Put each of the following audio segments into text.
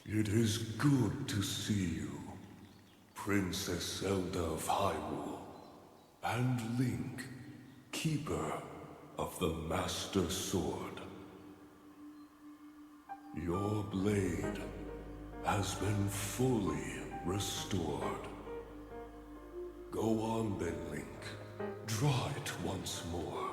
It is good to see you, Princess Zelda of Hyrule, and Link, Keeper of the Master Sword. Your blade has been fully restored. Go on then, Link. Draw it once more.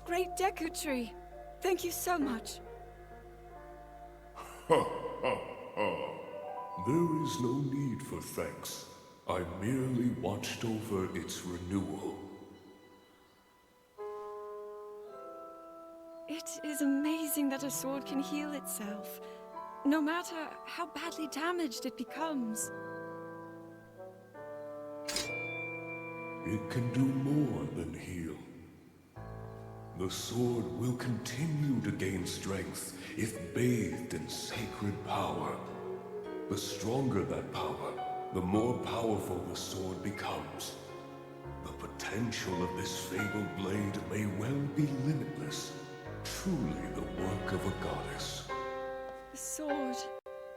Great Deku Tree. Thank you so much. Ha ha ha. There is no need for thanks. I merely watched over its renewal. It is amazing that a sword can heal itself, no matter how badly damaged it becomes. It can do more than heal. The sword will continue to gain strength if bathed in sacred power. The stronger that power, the more powerful the sword becomes. The potential of this fabled blade may well be limitless. Truly the work of a goddess. The sword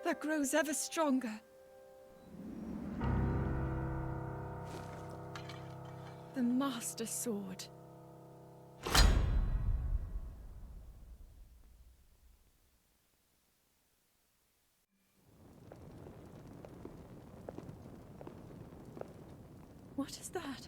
that grows ever stronger. The Master Sword. What is that?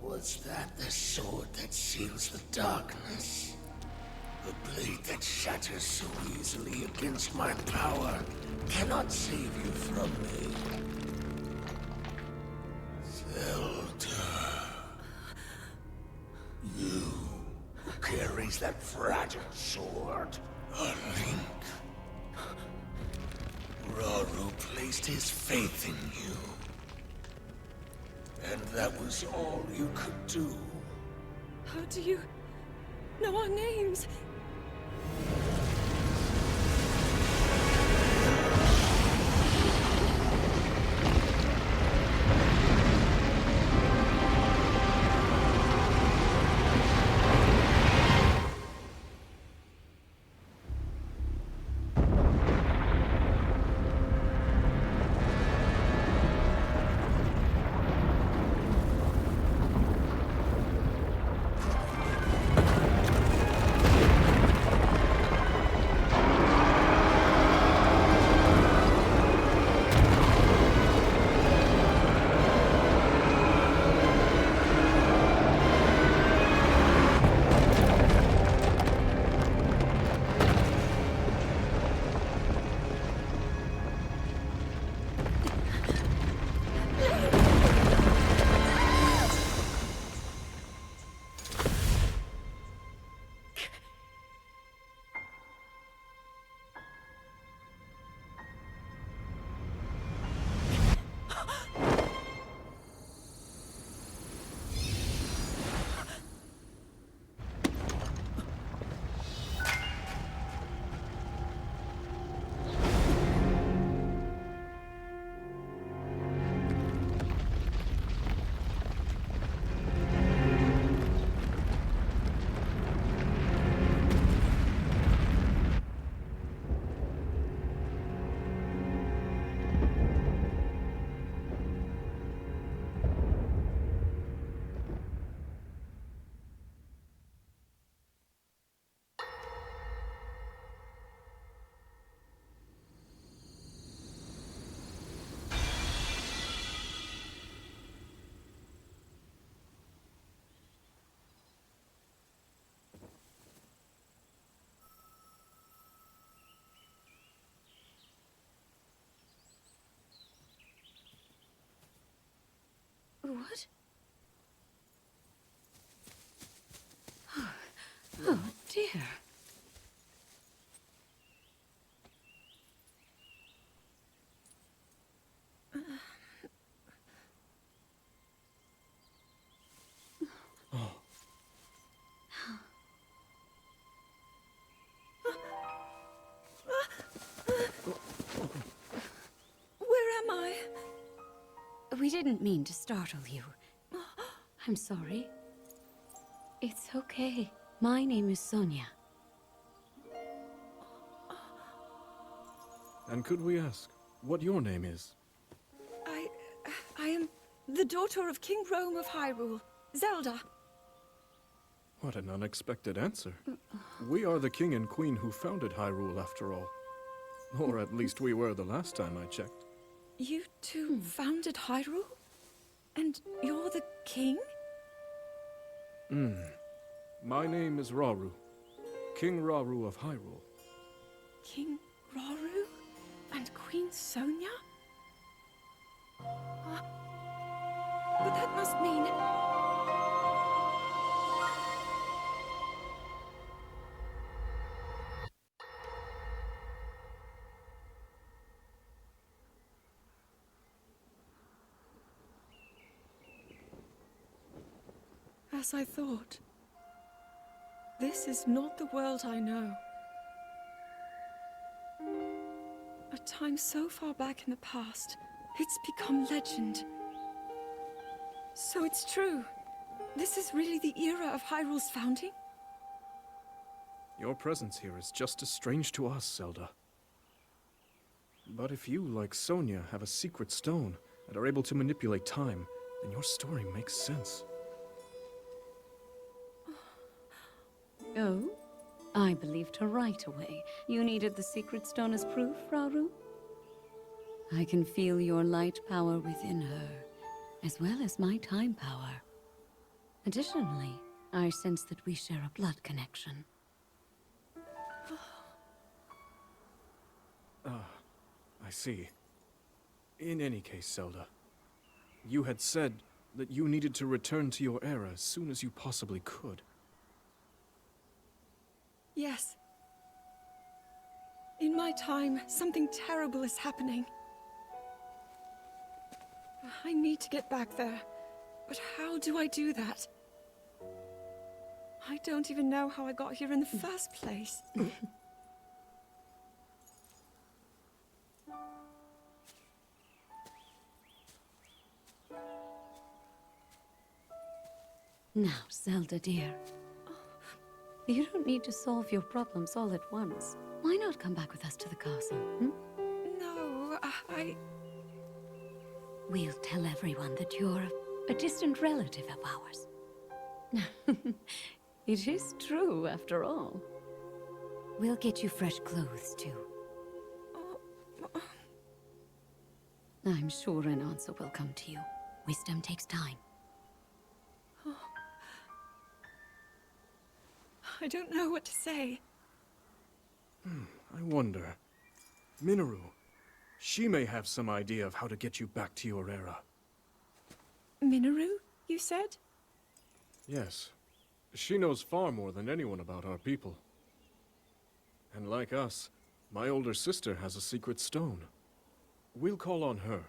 Was that the sword that seals the darkness? The blade that shatters so easily against my power cannot save you from me. Zelda. You who carries that fragile sword. A Link. Rauru placed his faith in you. And that was all you could do. How do you know our names? What? Oh, dear. Where am I? We didn't mean to startle you. I'm sorry. It's okay. My name is Sonia. And could we ask what your name is? I am the daughter of King Rome of Hyrule, Zelda. What an unexpected answer. We are the king and queen who founded Hyrule, after all. Or at least we were the last time I checked. You two founded Hyrule? And you're the king? My name is Rauru, King Rauru of Hyrule. King Rauru? And Queen Sonia? But that must mean... As I thought. This is not the world I know. A time so far back in the past, it's become legend. So it's true. This is really the era of Hyrule's founding? Your presence here is just as strange to us, Zelda. But if you, like Sonia, have a secret stone and are able to manipulate time, then your story makes sense. Oh? I believed her right away. You needed the secret stone as proof, Rauru? I can feel your light power within her, as well as my time power. Additionally, I sense that we share a blood connection. I see. In any case, Zelda, you had said that you needed to return to your era as soon as you possibly could. Yes. In my time, something terrible is happening. I need to get back there. But how do I do that? I don't even know how I got here in the first place. Now, Zelda dear. You don't need to solve your problems all at once. Why not come back with us to the castle, No, We'll tell everyone that you're a distant relative of ours. It is true, after all. We'll get you fresh clothes, too. I'm sure an answer will come to you. Wisdom takes time. I don't know what to say. I wonder. Minoru, she may have some idea of how to get you back to your era. Minoru, you said? Yes. She knows far more than anyone about our people. And like us, my older sister has a secret stone. We'll call on her.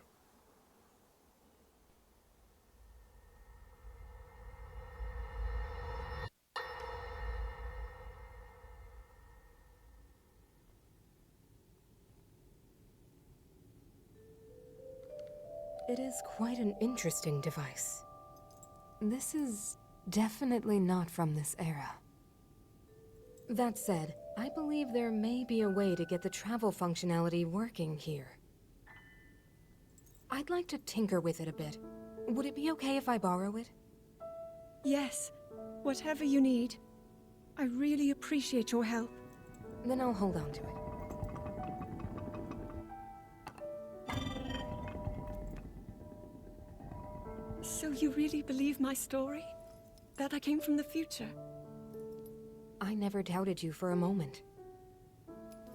It is quite an interesting device. This is definitely not from this era. That said, I believe there may be a way to get the travel functionality working here. I'd like to tinker with it a bit. Would it be okay if I borrow it? Yes. Whatever you need. I really appreciate your help. Then I'll hold on to it. So you really believe my story? That I came from the future? I never doubted you for a moment.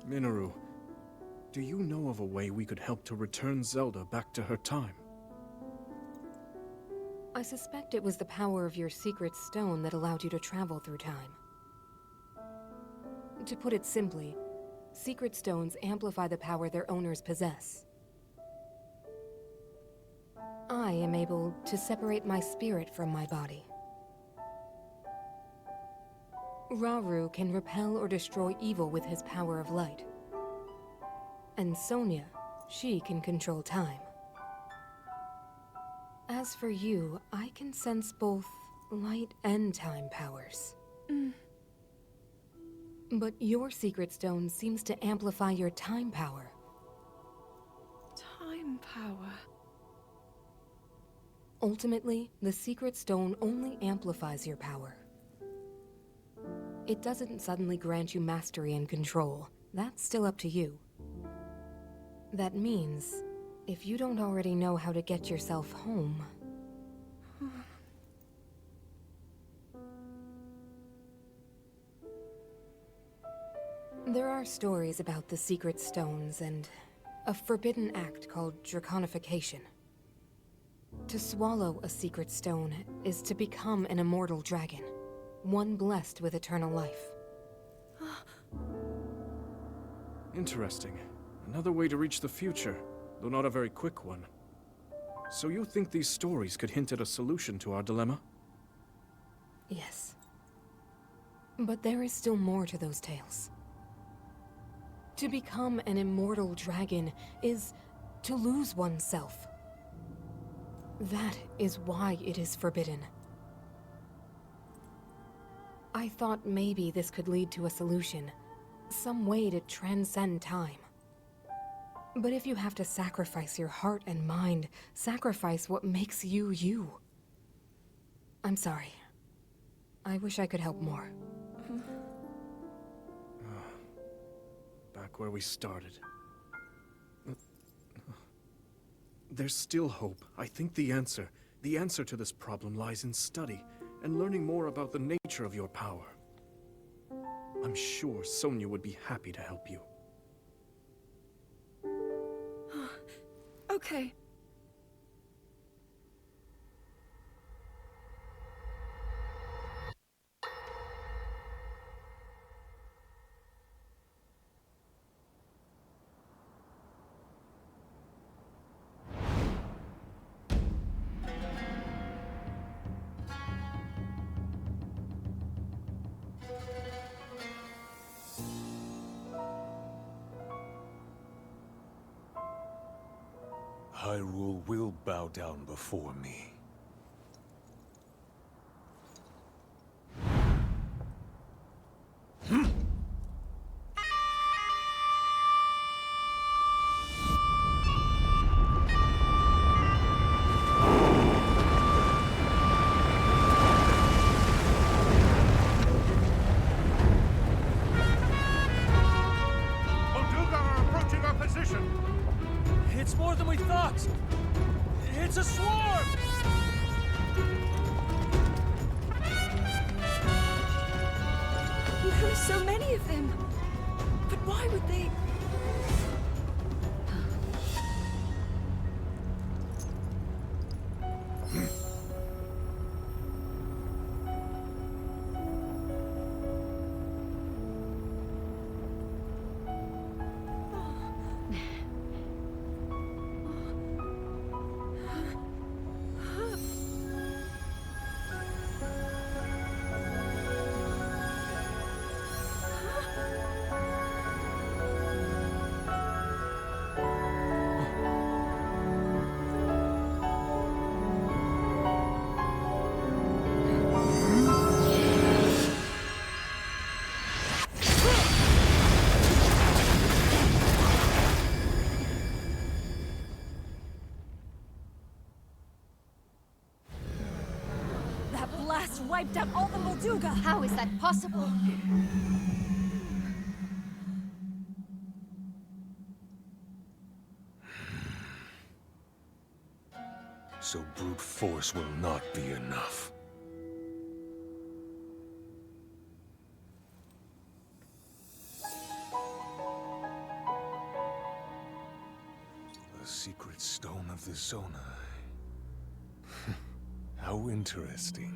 Minoru, do you know of a way we could help to return Zelda back to her time? I suspect it was the power of your secret stone that allowed you to travel through time. To put it simply, secret stones amplify the power their owners possess. I am able to separate my spirit from my body. Rauru can repel or destroy evil with his power of light. And Sonia, she can control time. As for you, I can sense both light and time powers. But your secret stone seems to amplify your time power. Time power. Ultimately, the secret stone only amplifies your power. It doesn't suddenly grant you mastery and control. That's still up to you. That means, if you don't already know how to get yourself home... There are stories about the secret stones and a forbidden act called draconification. To swallow a secret stone is to become an immortal dragon, one blessed with eternal life. Interesting. Another way to reach the future, though not a very quick one. So you think these stories could hint at a solution to our dilemma? Yes. But there is still more to those tales. To become an immortal dragon is to lose oneself. That is why it is forbidden. I thought maybe this could lead to a solution, some way to transcend time. But if you have to sacrifice your heart and mind, sacrifice what makes you you. I'm sorry. I wish I could help more. Back where we started. There's still hope. I think the answer to this problem lies in study and learning more about the nature of your power. I'm sure Sonia would be happy to help you. Okay. Hyrule will bow down before me. Molduga are approaching our position! It's more than we thought! It's a swarm! There are so many of them. But why would they... That blast wiped out all the Molduga! How is that possible? So brute force will not be enough. The secret stone of the Zonai. How interesting.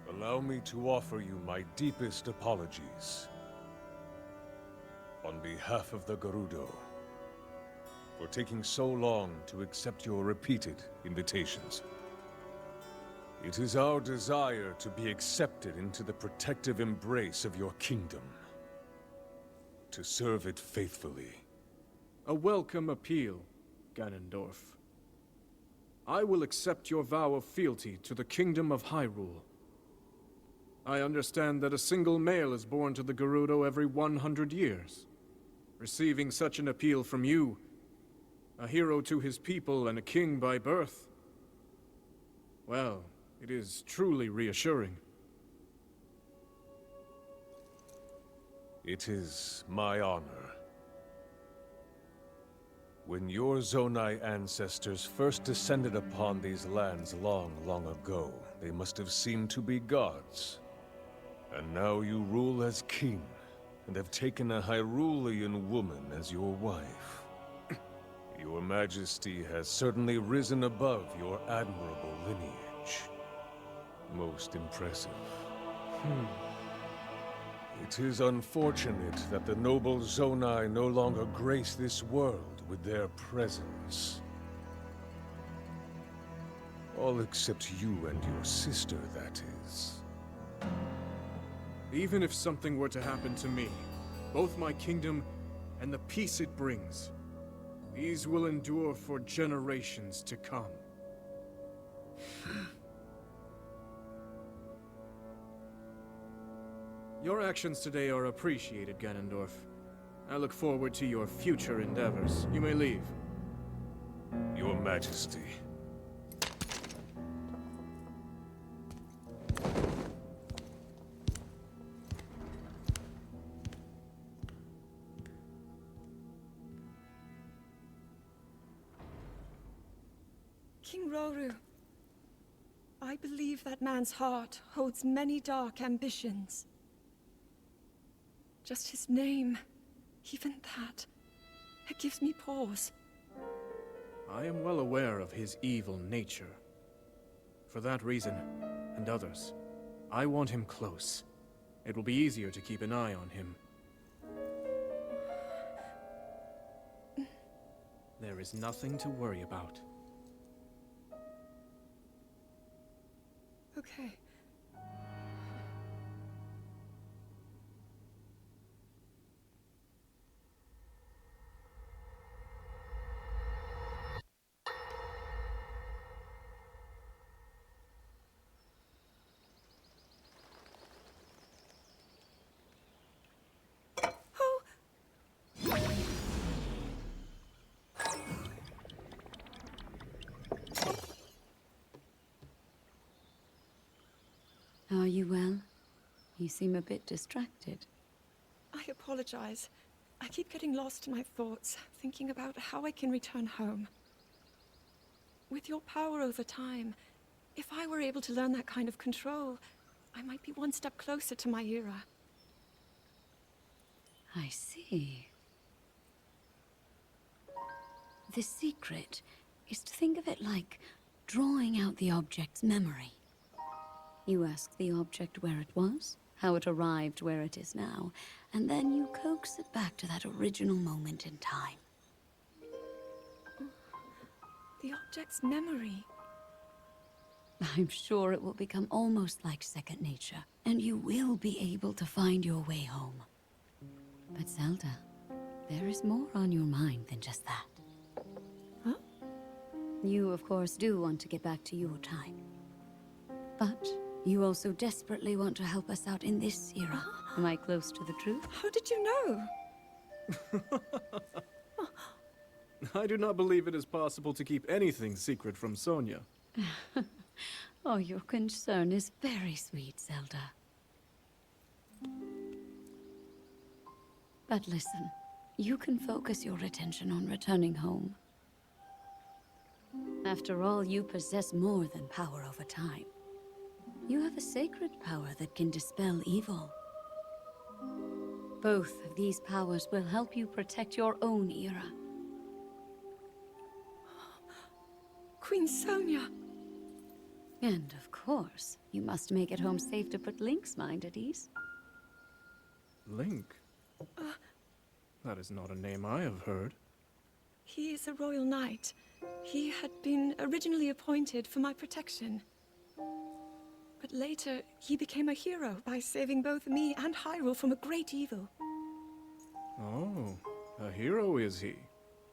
Allow me to offer you my deepest apologies. On behalf of the Gerudo, for taking so long to accept your repeated invitations. It is our desire to be accepted into the protective embrace of your kingdom. To serve it faithfully. A welcome appeal, Ganondorf. I will accept your vow of fealty to the Kingdom of Hyrule. I understand that a single male is born to the Gerudo every 100 years. Receiving such an appeal from you, a hero to his people and a king by birth, well, it is truly reassuring. It is my honor. When your Zonai ancestors first descended upon these lands long, long ago, they must have seemed to be gods. And now you rule as king, and have taken a Hyrulean woman as your wife. Your Majesty has certainly risen above your admirable lineage. Most impressive. It is unfortunate that the noble Zonai no longer grace this world with their presence. All except you and your sister, that is. Even if something were to happen to me, both my kingdom and the peace it brings, these will endure for generations to come. Your actions today are appreciated, Ganondorf. I look forward to your future endeavors. You may leave. Your Majesty. King Roru, I believe that man's heart holds many dark ambitions. Just his name, even that, it gives me pause. I am well aware of his evil nature. For that reason, and others, I want him close. It will be easier to keep an eye on him. There is nothing to worry about. Okay. Are you well? You seem a bit distracted. I apologize. I keep getting lost in my thoughts, thinking about how I can return home. With your power over time, if I were able to learn that kind of control, I might be one step closer to my era. I see. The secret is to think of it like drawing out the object's memory. You ask the object where it was, how it arrived where it is now, and then you coax it back to that original moment in time. The object's memory. I'm sure it will become almost like second nature, and you will be able to find your way home. But Zelda, there is more on your mind than just that. Huh? You, of course, do want to get back to your time. But you also desperately want to help us out in this era. Am I close to the truth? How did you know? I do not believe it is possible to keep anything secret from Sonia. Oh, your concern is very sweet, Zelda. But listen, you can focus your attention on returning home. After all, you possess more than power over time. you have a sacred power that can dispel evil. Both of these powers will help you protect your own era. Queen Sonia! And of course, you must make it home safe to put Link's mind at ease. Link? That is not a name I have heard. He is a royal knight. He had been originally appointed for my protection. But later, he became a hero by saving both me and Hyrule from a great evil. Oh, a hero is he?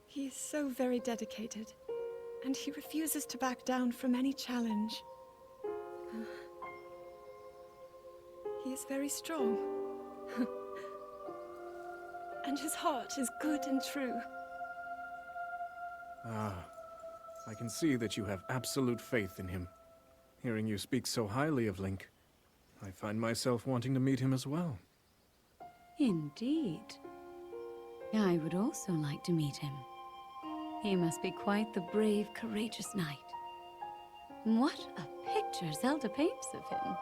He is so very dedicated, and he refuses to back down from any challenge. He is very strong. And his heart is good and true. Ah, I can see that you have absolute faith in him. Hearing you speak so highly of Link, I find myself wanting to meet him as well. Indeed. I would also like to meet him. He must be quite the brave, courageous knight. What a picture Zelda paints of him.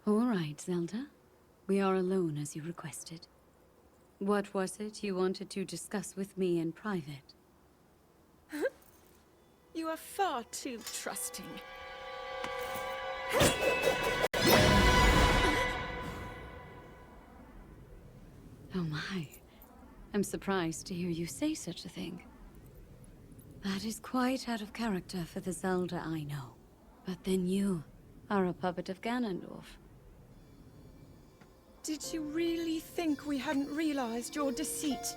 All right, Zelda. We are alone as you requested. What was it you wanted to discuss with me in private? You are far too trusting. Oh my. I'm surprised to hear you say such a thing. That is quite out of character for the Zelda I know. But then you are a puppet of Ganondorf. Did you really think we hadn't realized your deceit?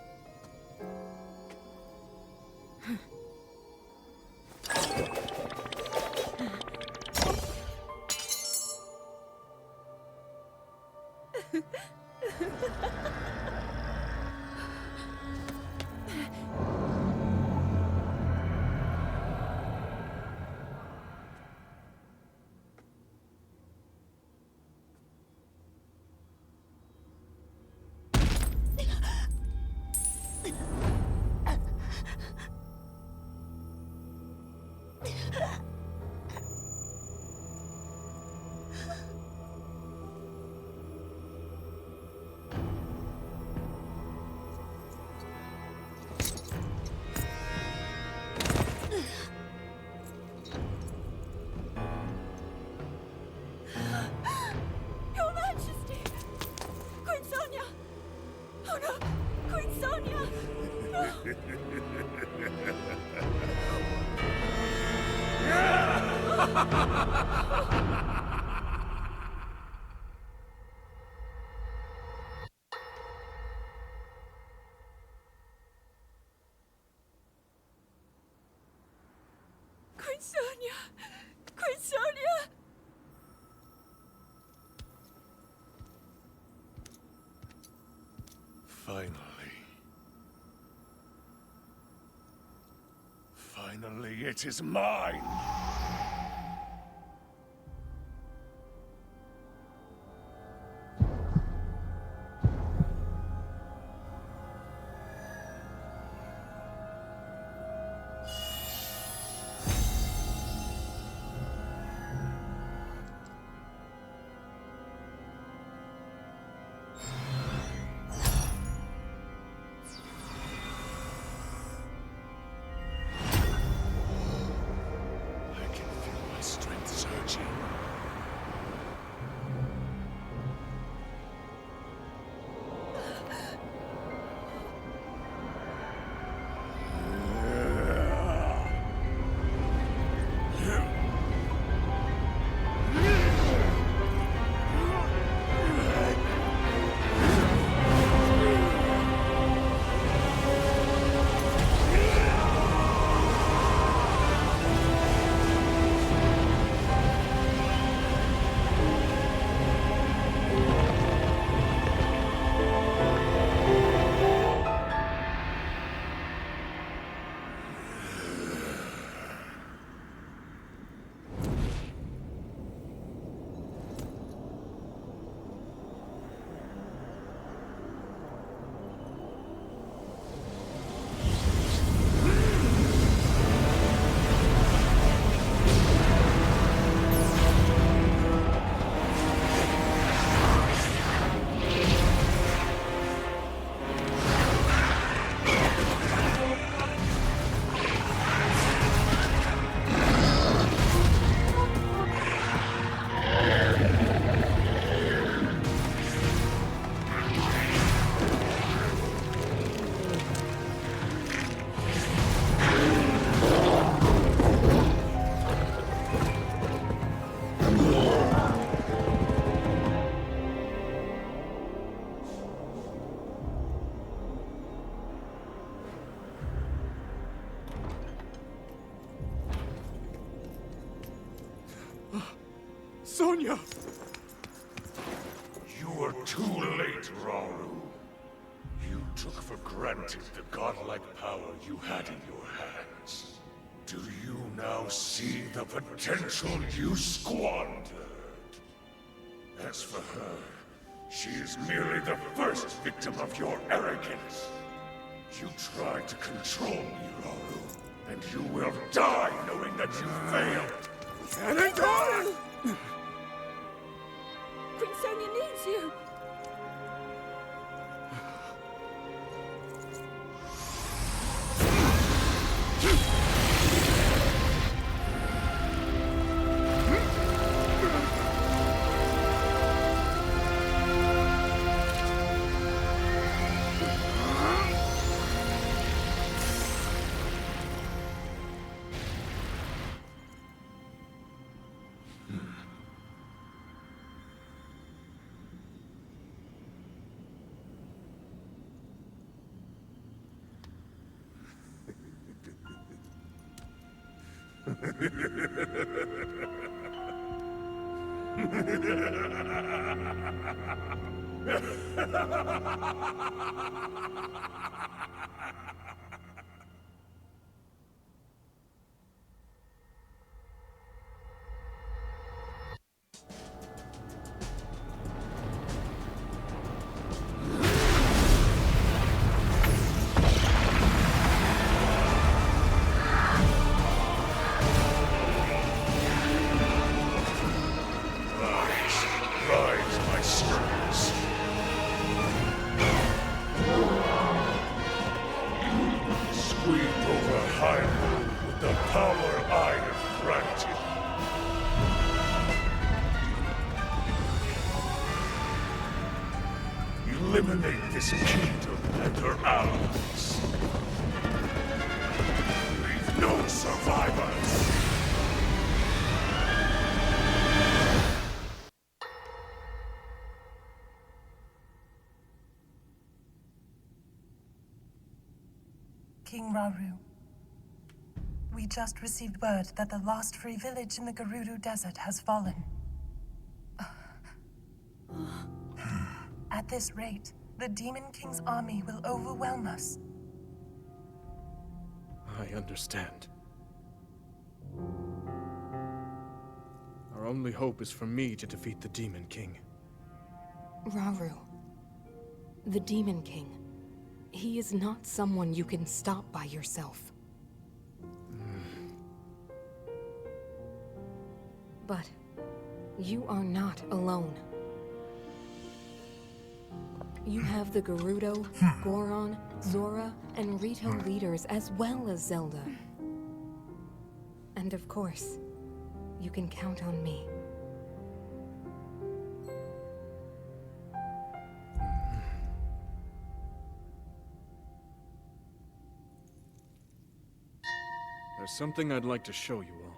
Your Majesty! Queen Sonia! Oh no! Queen Sonia! Queen Sonia! Queen Sonia! Finally. Finally, it is mine! I Sonia! You are too late, Rauru. You took for granted the godlike power you had in your hands. Do you now see the potential you squandered? As for her, she is merely the first victim of your arrogance. You tried to control me, Rauru, and you will die knowing that you failed. Cannon! Queen Sonia needs you! Rise, my servants. Sweep over Hyrule with the power I have granted. Eliminate this kingdom and her allies. Leave no survivors. King Rauru, we just received word that the last free village in the Gerudo Desert has fallen. At this rate, the Demon King's army will overwhelm us. I understand. Our only hope is for me to defeat the Demon King. Rauru. The Demon King. He is not someone you can stop by yourself. But you are not alone. You have the Gerudo, Goron, Zora, and Rito leaders as well as Zelda. And of course, you can count on me. There's something I'd like to show you all.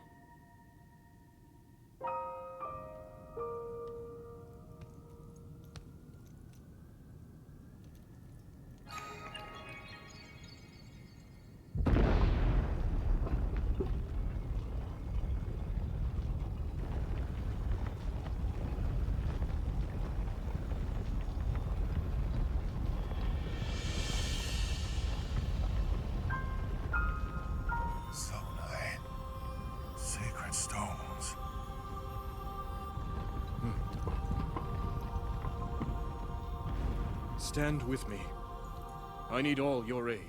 Sacred stones. Stand with me. I need all your aid.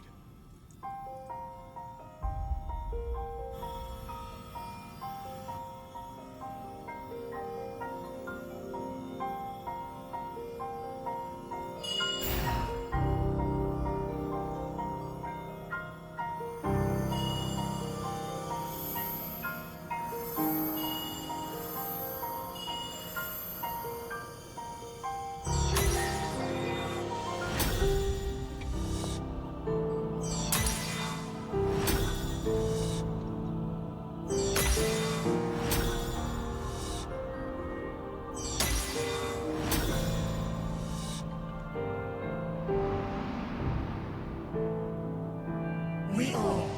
We all,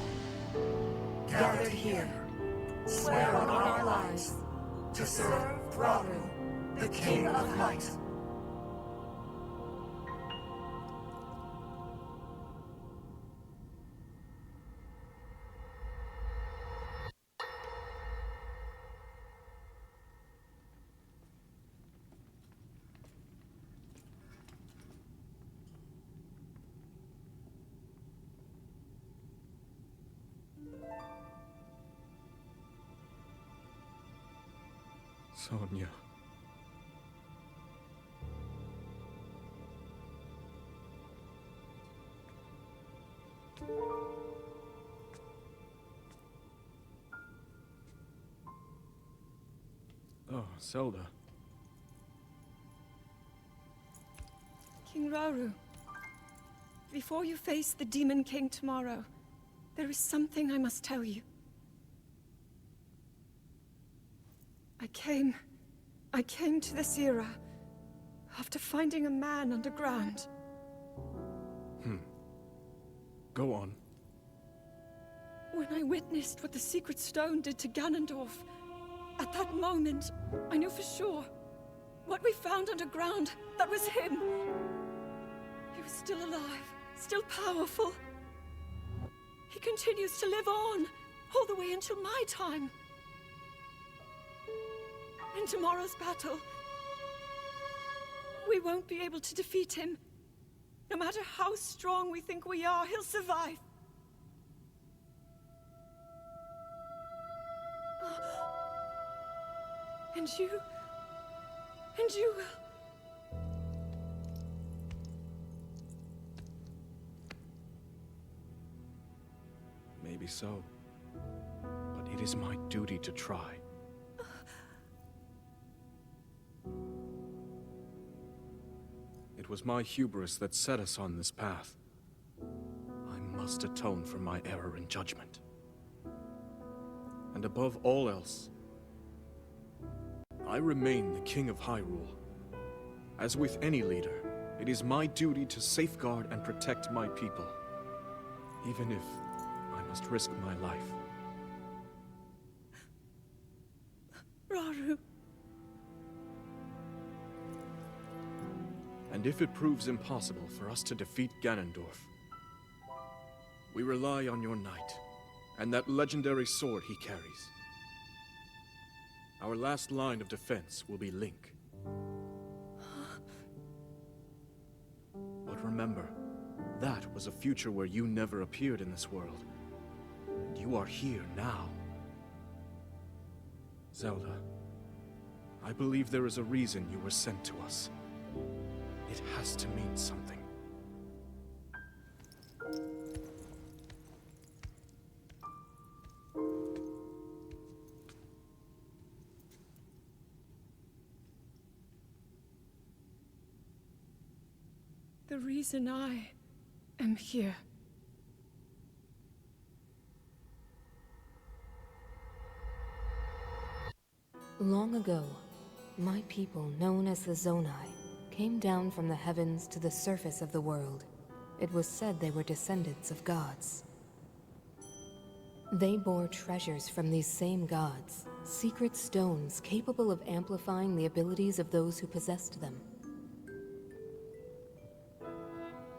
gathered here, swear on our lives to serve, Rauru, the King of Light. Sonia. Oh, Zelda. King Rauru, before you face the Demon King tomorrow, there is something I must tell you. I came to this era after finding a man underground. Go on. When I witnessed what the Secret Stone did to Ganondorf, at that moment, I knew for sure what we found underground, that was him. He was still alive, still powerful. He continues to live on, all the way until my time. In tomorrow's battle, we won't be able to defeat him. No matter how strong we think we are, he'll survive. And you will. Maybe so. But it is my duty to try. It was my hubris that set us on this path. I must atone for my error in judgment. And above all else, I remain the King of Hyrule. As with any leader, it is my duty to safeguard and protect my people, even if I must risk my life. Rauru. And if it proves impossible for us to defeat Ganondorf, we rely on your knight, and that legendary sword he carries. Our last line of defense will be Link. But remember, that was a future where you never appeared in this world. And you are here now. Zelda, I believe there is a reason you were sent to us. It has to mean something. The reason I am here. Long ago, my people, known as the Zonai, came down from the heavens to the surface of the world. It was said they were descendants of gods. They bore treasures from these same gods, secret stones capable of amplifying the abilities of those who possessed them.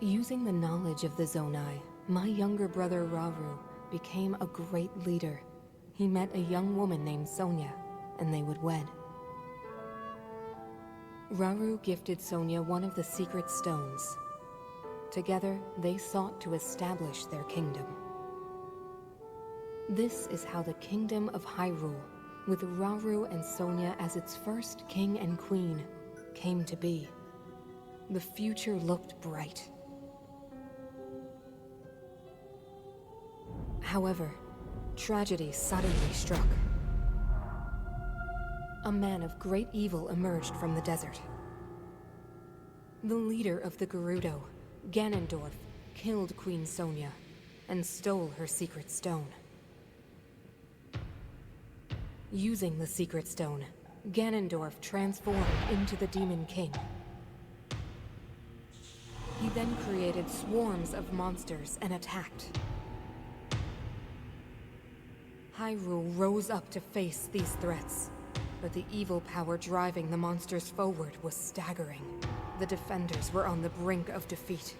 Using the knowledge of the Zonai, my younger brother Rauru became a great leader. He met a young woman named Sonia, and they would wed. Rauru gifted Sonia one of the secret stones. Together, they sought to establish their kingdom. This is how the Kingdom of Hyrule, with Rauru and Sonia as its first king and queen, came to be. The future looked bright. However, tragedy suddenly struck. A man of great evil emerged from the desert. The leader of the Gerudo, Ganondorf, killed Queen Sonia and stole her secret stone. Using the secret stone, Ganondorf transformed into the Demon King. He then created swarms of monsters and attacked. Hyrule rose up to face these threats. But the evil power driving the monsters forward was staggering. The defenders were on the brink of defeat.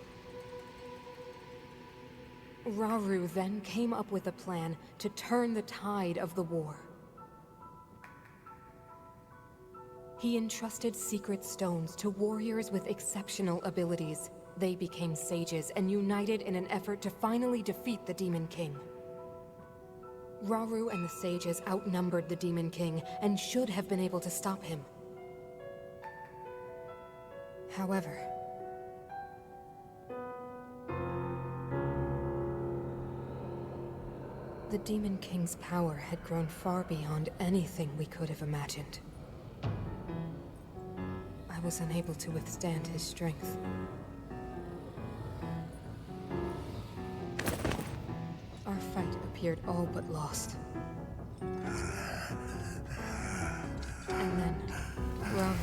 Rauru then came up with a plan to turn the tide of the war. He entrusted secret stones to warriors with exceptional abilities. They became sages and united in an effort to finally defeat the Demon King. Rauru and the sages outnumbered the Demon King and should have been able to stop him. However, the Demon King's power had grown far beyond anything we could have imagined. I was unable to withstand his strength. Our fight appeared all but lost. And then, Rauru.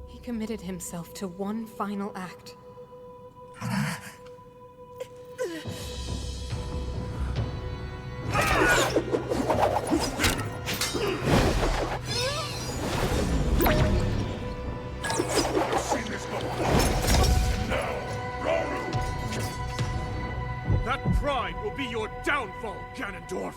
He committed himself to one final act. That pride will be your downfall, Ganondorf!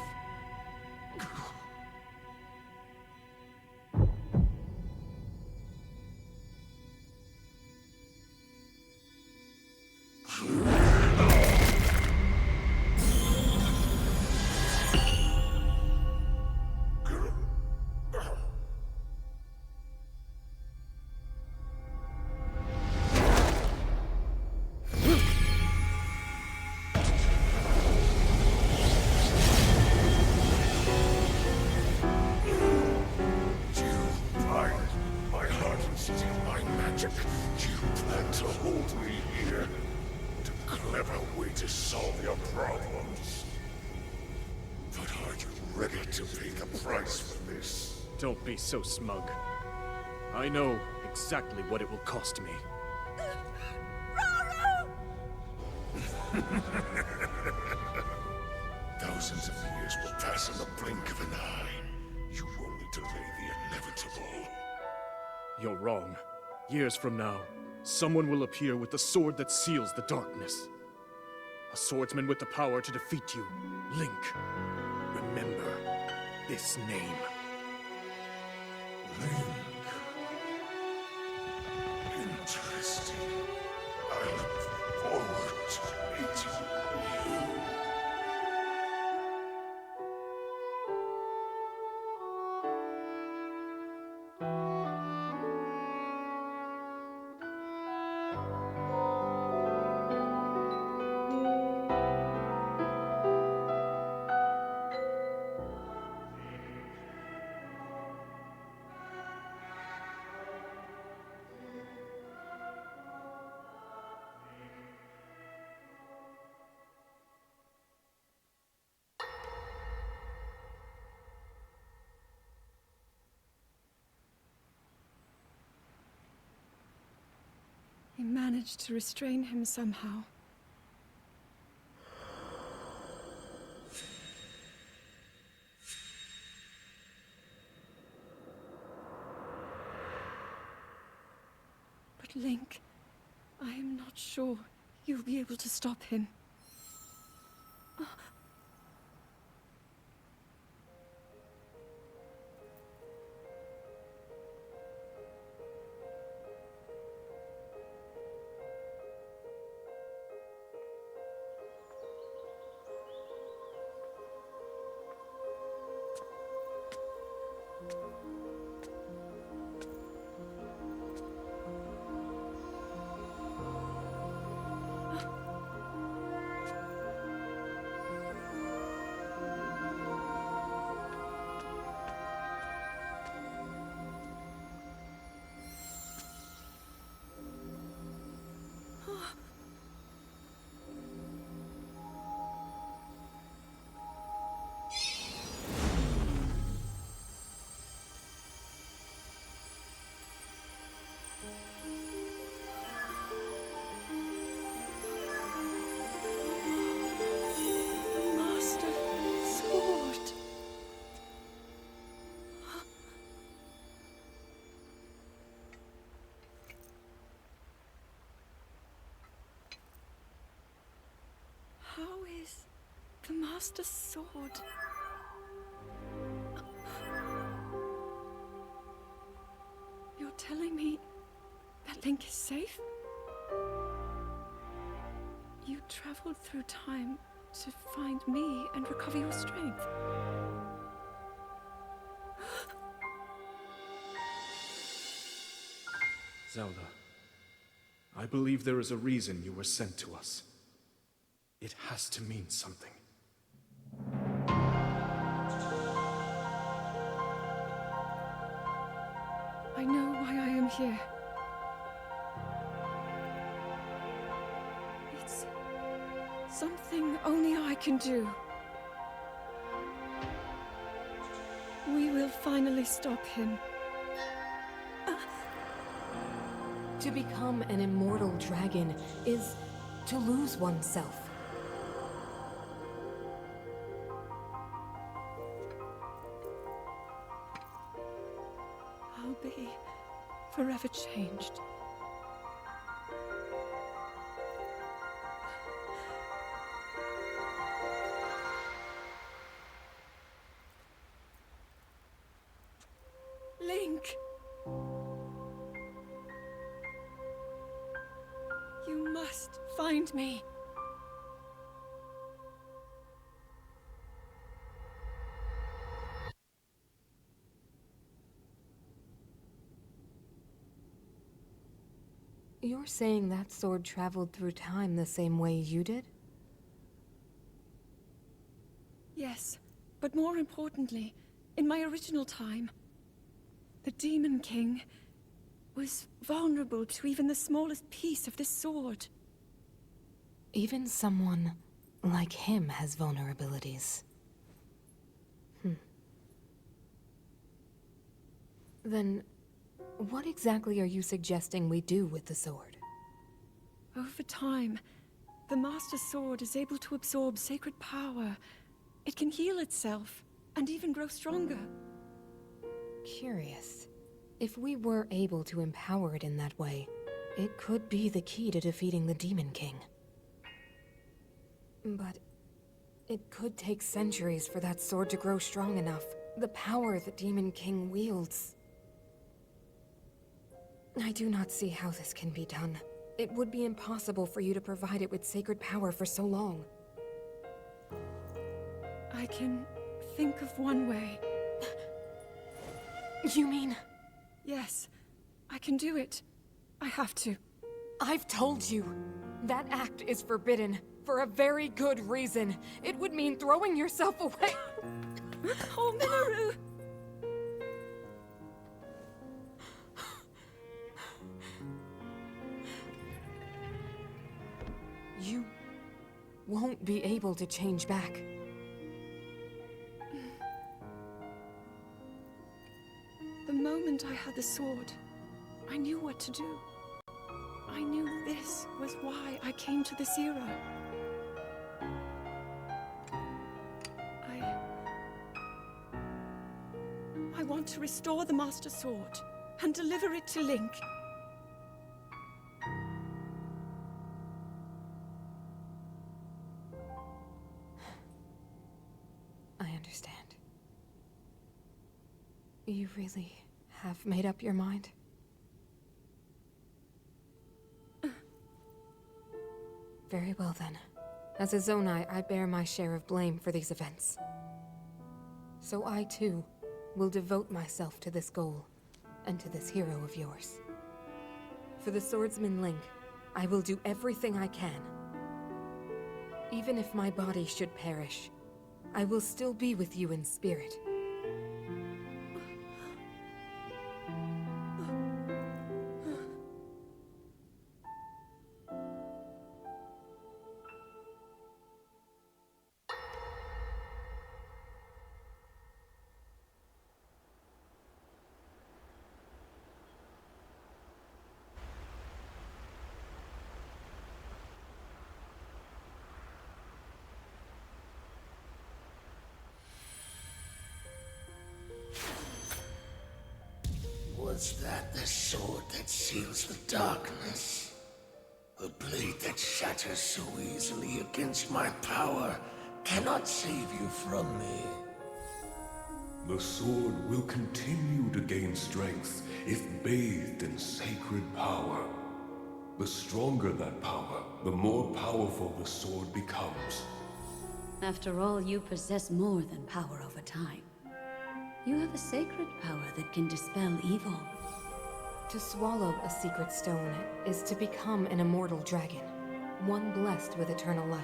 Don't be so smug. I know exactly what it will cost me. Thousands of years will pass in the blink of an eye. You only delay the inevitable. You're wrong. Years from now, someone will appear with the sword that seals the darkness. A swordsman with the power to defeat you. Link. Remember this name. Link. Interesting. I look forward to meeting you. He managed to restrain him somehow. But Link, I am not sure you'll be able to stop him. is the Master's sword. You're telling me that Link is safe? You traveled through time to find me and recover your strength. Zelda, I believe there is a reason you were sent to us. It has to mean something. I know why I am here. It's something only I can do. We will finally stop him. To become an immortal dragon is to lose oneself. I'll be forever changed. Link! You must find me. You're saying that sword traveled through time the same way you did? Yes, but more importantly, in my original time, the Demon King was vulnerable to even the smallest piece of this sword. Even someone like him has vulnerabilities. Then, what exactly are you suggesting we do with the sword? Over time, the Master Sword is able to absorb sacred power. It can heal itself, and even grow stronger. Curious. If we were able to empower it in that way, it could be the key to defeating the Demon King. But it could take centuries for that sword to grow strong enough. The power the Demon King wields. I do not see how this can be done. It would be impossible for you to provide it with sacred power for so long. I can think of one way. You mean? Yes, I can do it. I have to. I've told you. That act is forbidden, for a very good reason. It would mean throwing yourself away. Oh, Minoru! You won't be able to change back. The moment I had the sword, I knew what to do. I knew this was why I came to this era. I want to restore the Master Sword and deliver it to Link. I understand. You really have made up your mind? Very well then. As a Zonai, I bear my share of blame for these events. So I too will devote myself to this goal, and to this hero of yours. For the swordsman Link, I will do everything I can. Even if my body should perish, I will still be with you in spirit. Was that the sword that seals the darkness? A blade that shatters so easily against my power cannot save you from me. The sword will continue to gain strength if bathed in sacred power. The stronger that power, the more powerful the sword becomes. After all, you possess more than power over time. You have a sacred power that can dispel evil. To swallow a secret stone is to become an immortal dragon, one blessed with eternal life.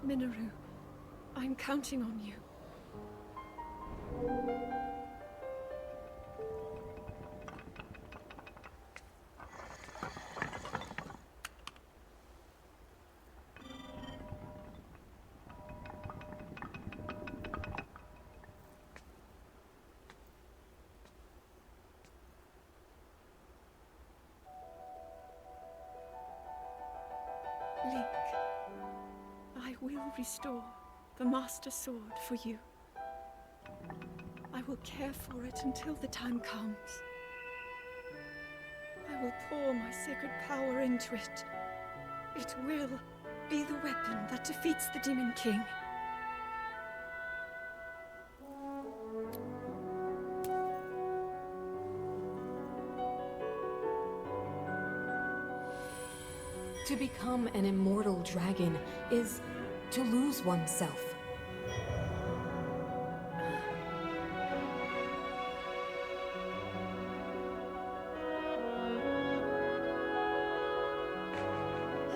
Minoru, I'm counting on you. Link, I will restore the Master Sword for you. I will care for it until the time comes. I will pour my sacred power into it. It will be the weapon that defeats the Demon King. To become an immortal dragon is to lose oneself.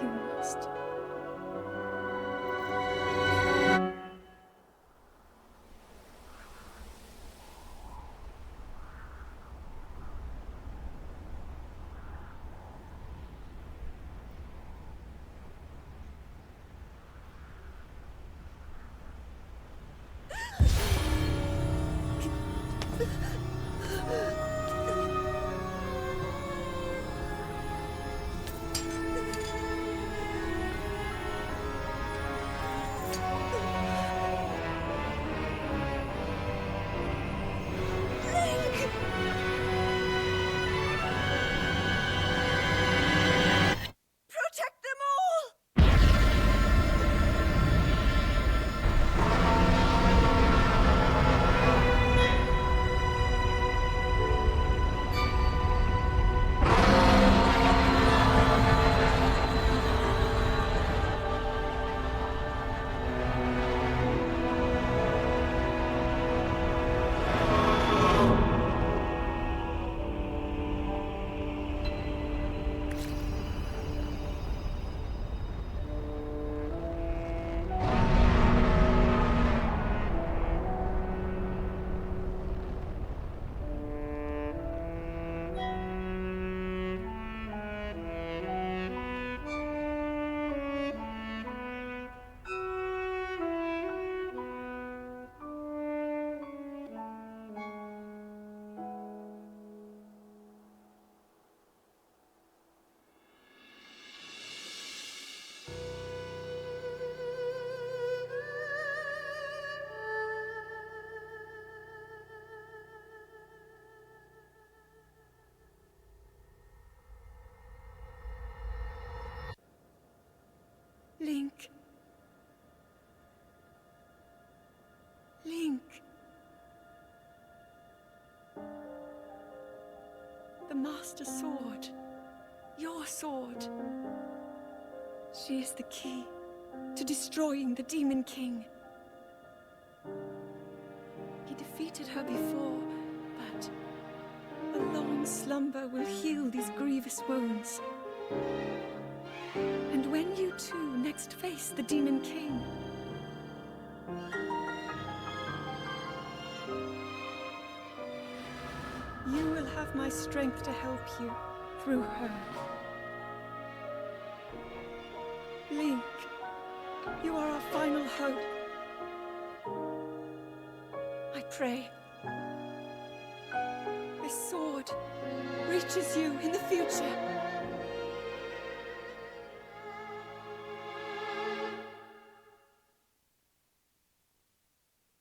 You must. Protect them all! Link. Link. The Master Sword. Your sword. She is the key to destroying the Demon King. He defeated her before, but a long slumber will heal these grievous wounds. And when you two next face the Demon King, you will have my strength to help you through her. Link, you are our final hope. I pray this sword reaches you in the future.